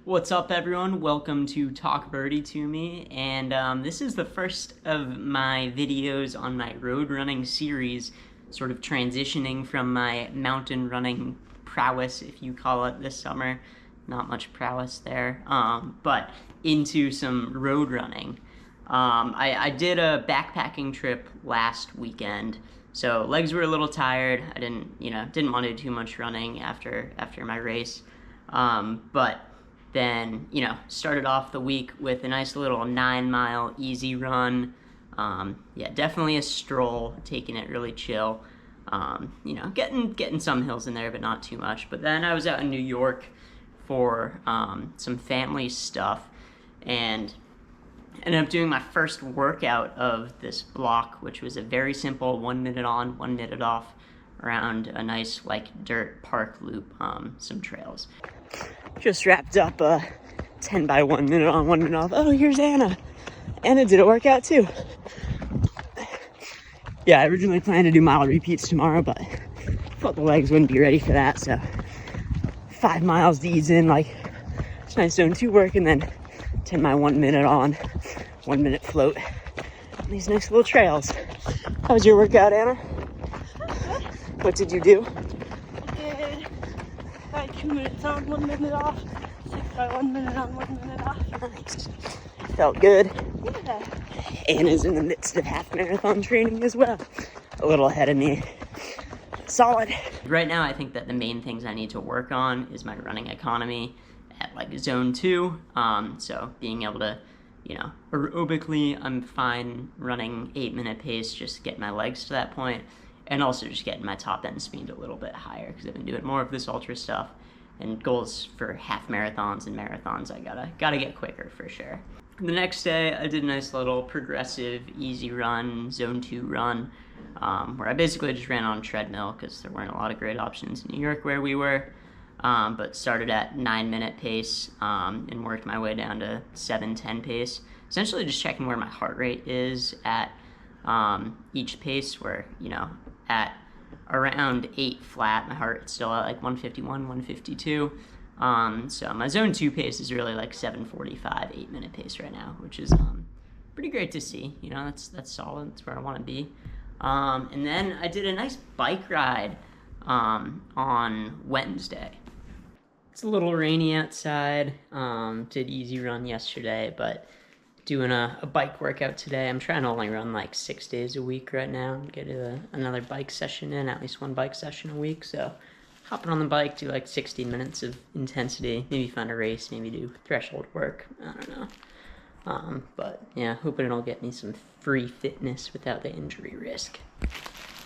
What's up, everyone? Welcome to Talk Birdie to Me, and this is the first of my videos on my road running series, sort of transitioning from my mountain running prowess, if you call it, this summer. Not much prowess there, but into some road running. I did a backpacking trip last weekend, so legs were a little tired. I didn't want to do too much running after my race, but then, started off the week with a nice little 9-mile easy run. Yeah, definitely a stroll, taking it really chill. Getting some hills in there, but not too much. But then I was out in New York for some family stuff, and ended up doing my first workout of this block, which was a very simple 1 minute on, 1 minute off around a nice dirt park loop, some trails. Just wrapped up a 10 by 1 minute on, 1 minute off. Oh, here's Anna. Anna did a workout too. Yeah, I originally planned to do mile repeats tomorrow, but thought the legs wouldn't be ready for that, so 5 miles to ease in, it's nice zone 2 work, and then 10 by 1 minute on, 1 minute float on these nice little trails. How was your workout, Anna? What did you do? I did 2 minutes on, 1 minute off, 6 by 1 minute on, 1 minute off. Nice. Felt good. Yeah. Anna's in the midst of half marathon training as well. A little ahead of me. Solid. Right now, I think that the main things I need to work on is my running economy at zone 2. So being able to, aerobically, I'm fine running 8-minute pace, just get my legs to that point. And also just getting my top end speed a little bit higher, because I've been doing more of this ultra stuff, and goals for half marathons and marathons, I gotta get quicker for sure. The next day, I did a nice little progressive, easy run, zone 2 run, where I basically just ran on a treadmill because there weren't a lot of great options in New York where we were, but started at 9-minute pace and worked my way down to 7:10 pace. Essentially just checking where my heart rate is at each pace, where, at around 8 flat, my heart is still at 151, 152. So my zone 2 pace is really 7:45, 8-minute pace right now, which is pretty great to see. That's solid. That's where I want to be. And then I did a nice bike ride on Wednesday. It's a little rainy outside. Did easy run yesterday, but doing a bike workout today. I'm trying to only run 6 days a week right now, get another bike session in, at least one bike session a week. So hopping on the bike, do 60 minutes of intensity, maybe find a race, maybe do threshold work, I don't know. But yeah, hoping it'll get me some free fitness without the injury risk.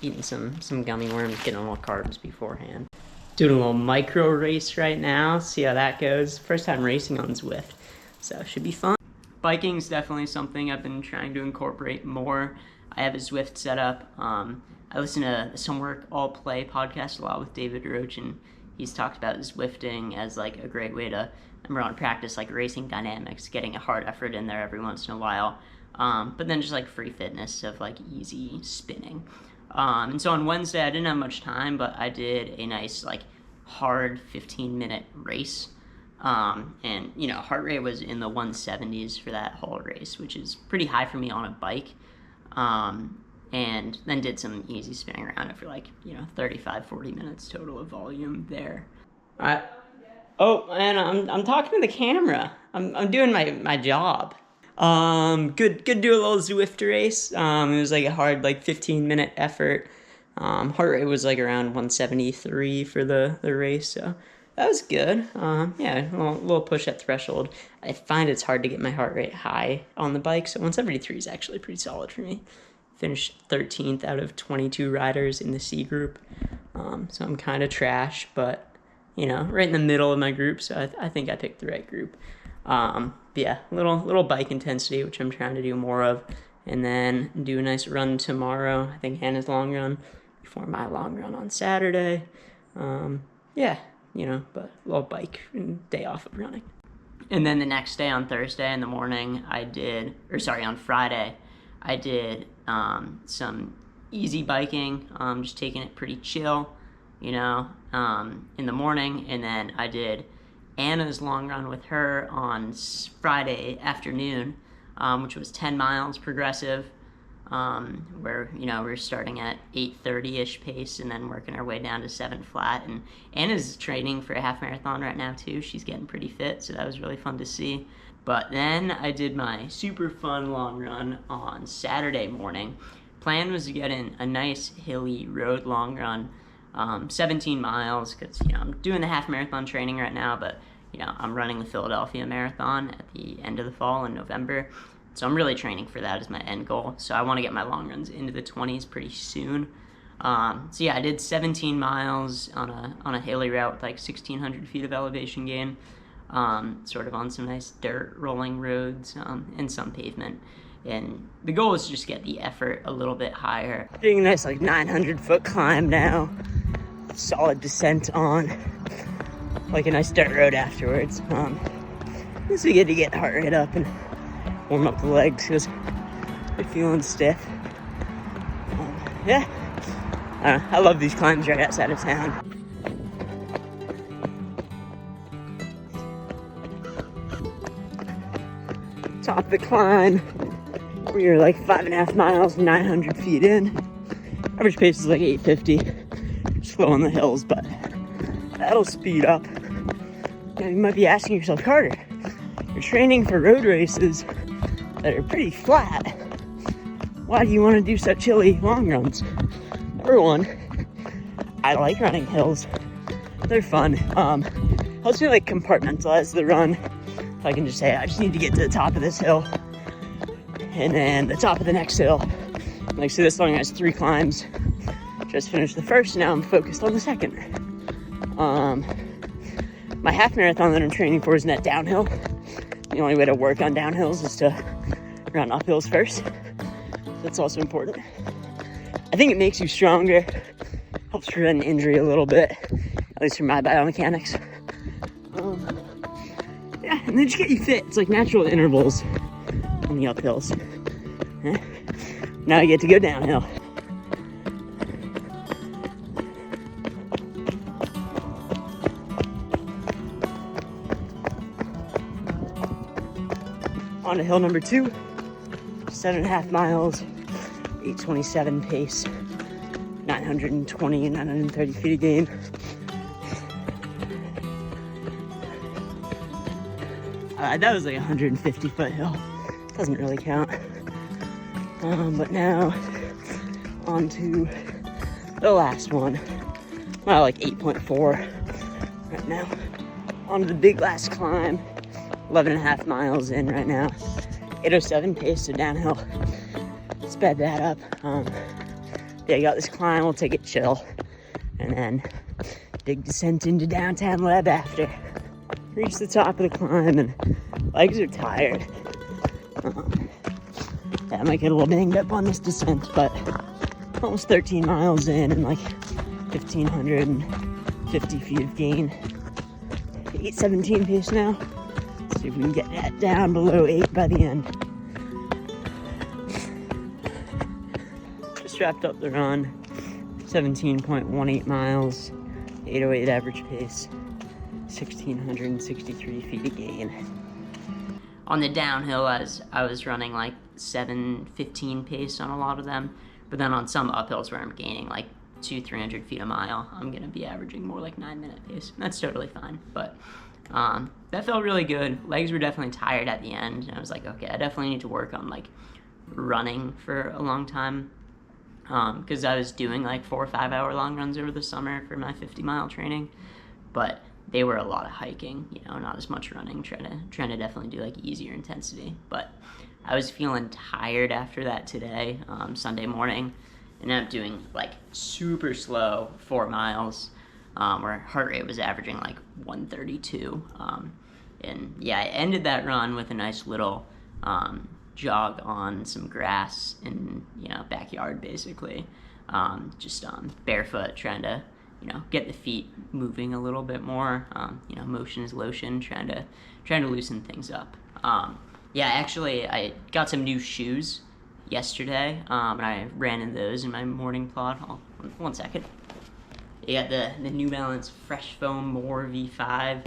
Eating some gummy worms, getting a little carbs beforehand. Doing a little micro race right now, see how that goes. First time racing on Zwift, so it should be fun. Biking is definitely something I've been trying to incorporate more. I have a Zwift set up. I listen to the Some Work All Play podcast a lot with David Roach, and he's talked about Zwifting as a great way to, number one, practice racing dynamics, getting a hard effort in there every once in a while, but then just free fitness of easy spinning. And so on Wednesday, I didn't have much time, but I did a nice hard 15-minute race. And heart rate was in the 170s for that whole race, which is pretty high for me on a bike. And then did some easy spinning around it for 35-40 minutes total of volume there. Oh, and I'm talking to the camera. I'm doing my job. Good to do a little Zwift race. It was a hard 15-minute effort. Heart rate was around 173 for the race, so that was good. Yeah, a little push at threshold. I find it's hard to get my heart rate high on the bike, so 173 is actually pretty solid for me. Finished 13th out of 22 riders in the C group, so I'm kind of trash, but right in the middle of my group, so I think I picked the right group. But yeah, little bike intensity, which I'm trying to do more of, and then do a nice run tomorrow. I think Hannah's long run before my long run on Saturday. Yeah. But a little bike and day off of running. And then the next day on Thursday in the morning, on Friday, I did some easy biking, just taking it pretty chill, in the morning. And then I did Anna's long run with her on Friday afternoon, which was 10 miles progressive, where, you know, we're starting at 8:30-ish pace and then working our way down to 7 flat. And Anna's training for a half marathon right now too. She's getting pretty fit, so that was really fun to see. But then I did my super fun long run on Saturday morning. Plan was to get in a nice hilly road long run, 17 miles, because, you know, I'm doing the half marathon training right now, but, you know, I'm running the Philadelphia marathon at the end of the fall in November. So I'm really training for that as my end goal. So I want to get my long runs into the 20s pretty soon. So yeah, I did 17 miles on a hilly route with like 1,600 feet of elevation gain, sort of on some nice dirt rolling roads, and some pavement. And the goal is to just get the effort a little bit higher. Doing a nice like 900-foot climb now. Solid descent on like a nice dirt road afterwards. It's good to get heart rate up and warm up the legs because they're feeling stiff. Yeah, I love these climbs right outside of town. Top of the climb, we're like 5.5 miles, 900 feet in. Average pace is like 8:50. Slow on the hills, but that'll speed up. Now you might be asking yourself, Carter, you're training for road races that are pretty flat. Why do you want to do such hilly long runs? Number one, I like running hills. They're fun. Helps me like compartmentalize the run. If I can just say, I just need to get to the top of this hill and then the top of the next hill. Like, so this one has 3 climbs. Just finished the first, now I'm focused on the second. My half marathon that I'm training for is net downhill. The only way to work on downhills is to run uphills first. That's also important. I think it makes you stronger, helps prevent injury a little bit, at least for my biomechanics. Yeah, and they just get you fit. It's like natural intervals on the uphills. Yeah. Now I get to go downhill. On to hill number 2, 7.5 miles, 8:27 pace, 920 and 930 feet of gain. That was like a 150-foot hill. Doesn't really count. But now on to the last one. Well, like 8.4 right now. On to the big last climb. 11.5 miles in right now. 8:07 pace, so downhill. Sped that up. Yeah, I got this climb, we'll take it chill. And then big descent into downtown Leb after. Reach the top of the climb and legs are tired. Yeah, I might get a little banged up on this descent, but almost 13 miles in and like 1,550 feet of gain. 8:17 pace now. See if we can get that down below 8 by the end. Just wrapped up the run. 17.18 miles, 8:08 average pace, 1,663 feet of gain. On the downhill, as I was running like 7:15 pace on a lot of them, but then on some uphills where I'm gaining like 200-300 feet a mile, I'm gonna be averaging more like 9-minute pace. That's totally fine, but that felt really good. Legs were definitely tired at the end, and I was like, okay, I definitely need to work on like running for a long time, because I was doing like 4 or 5 hour long runs over the summer for my 50-mile training, but they were a lot of hiking, you know, not as much running, trying to definitely do like easier intensity. But I was feeling tired after that today, Sunday morning. Ended up doing like super slow 4 miles, where heart rate was averaging like 132. And yeah, I ended that run with a nice little jog on some grass in, you know, backyard basically. Just barefoot, trying to, you know, get the feet moving a little bit more. You know, motion is lotion, trying to loosen things up. Yeah, actually, I got some new shoes yesterday, and I ran in those in my morning plot. One second. You got the New Balance Fresh Foam More V5.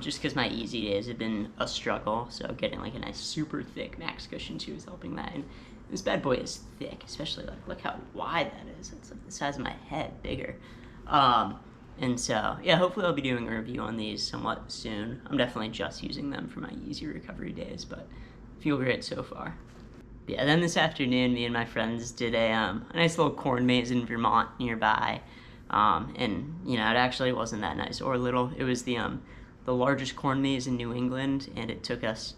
just because my easy days have been a struggle. So getting like a nice super thick max cushion too is helping that. And this bad boy is thick, especially like look how wide that is. It's like the size of my head, bigger. And so, yeah, hopefully I'll be doing a review on these somewhat soon. I'm definitely just using them for my easy recovery days, but feel great so far. Yeah, then this afternoon, me and my friends did a nice little corn maze in Vermont nearby. And, you know, it actually wasn't that nice or little. It was the largest corn maze in New England, and it took us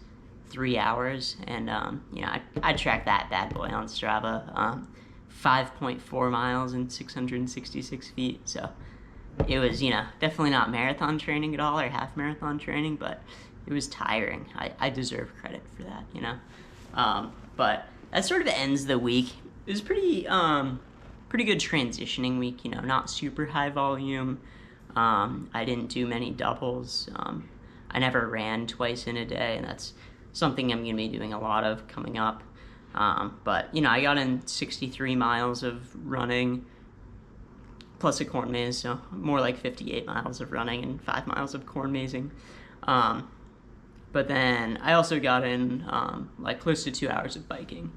3 hours. And, you know, I tracked that bad boy on Strava. 5.4 miles and 666 feet, so it was, you know, definitely not marathon training at all or half marathon training, but it was tiring. I deserve credit for that, you know. But that sort of ends the week. It was pretty good transitioning week, you know, not super high volume. I didn't do many doubles. I never ran twice in a day, and that's something I'm going to be doing a lot of coming up. But, you know, I got in 63 miles of running plus a corn maze, so more like 58 miles of running and 5 miles of corn mazing. But then I also got in like close to 2 hours of biking,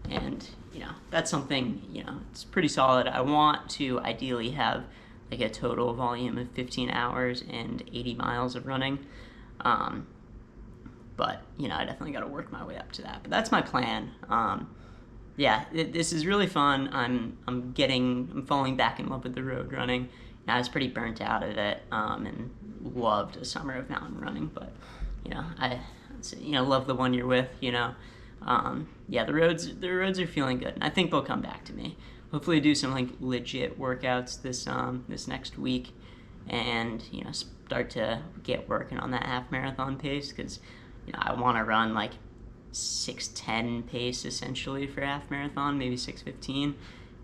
and you know, that's something, you know, it's pretty solid. I want to ideally have like a total volume of 15 hours and 80 miles of running. But you know, I definitely got to work my way up to that. But that's my plan. Yeah, this is really fun. I'm falling back in love with the road running. I was pretty burnt out of it, and loved a summer of mountain running. But you know, I love the one you're with. You know, yeah, the roads are feeling good, and I think they'll come back to me. Hopefully, do some like legit workouts this next week, and you know, start to get working on that half marathon pace, because you know, I want to run like 6:10 pace essentially for half marathon, maybe 6:15,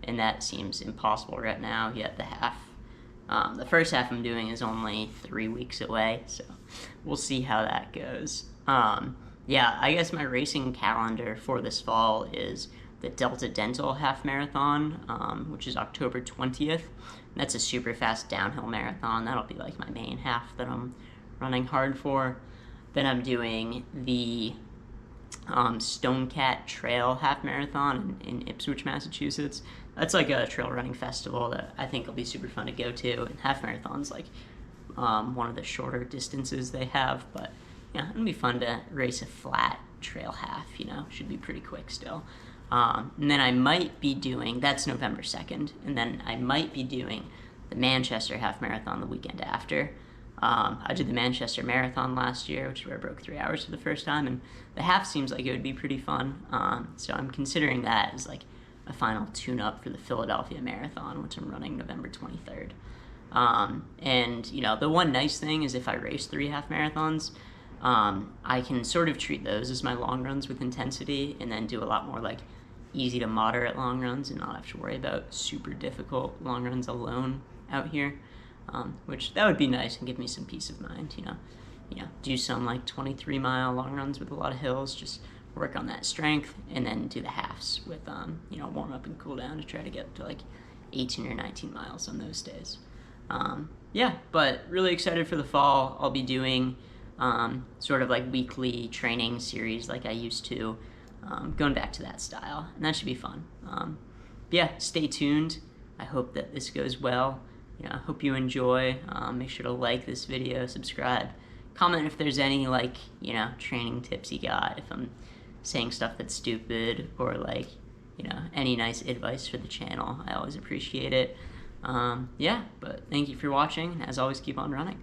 and that seems impossible right now. Yet the first half I'm doing is only 3 weeks away, so we'll see how that goes. Yeah, I guess my racing calendar for this fall is the Delta Dental half marathon, which is October 20th. That's a super fast downhill marathon. That'll be like my main half that I'm running hard for. Then I'm doing the Stone Cat Trail half marathon in Ipswich, Massachusetts. That's like a trail running festival that I think will be super fun to go to. And half marathon's like one of the shorter distances they have, but yeah, it'll be fun to race a flat trail half. You know, should be pretty quick still. And then I might be doing, that's November 2nd, and then I might be doing the Manchester half marathon the weekend after. I did the Manchester Marathon last year, which is where I broke 3 hours for the first time, and the half seems like it would be pretty fun. So I'm considering that as like a final tune-up for the Philadelphia Marathon, which I'm running November 23rd. And you know, the one nice thing is if I race 3 half marathons, I can sort of treat those as my long runs with intensity, and then do a lot more like easy to moderate long runs and not have to worry about super difficult long runs alone out here. Which that would be nice and give me some peace of mind, you know, do some like 23-mile long runs with a lot of hills, just work on that strength, and then do the halves with, you know, warm up and cool down to try to get to like 18 or 19 miles on those days. Yeah, but really excited for the fall. I'll be doing sort of like weekly training series like I used to, going back to that style, and that should be fun. Yeah, stay tuned. I hope that this goes well. I hope you enjoy. Make sure to like this video, subscribe, comment if there's any like, you know, training tips you got, if I'm saying stuff that's stupid, or like, you know, any nice advice for the channel. I always appreciate it. Yeah, but thank you for watching. As always, keep on running.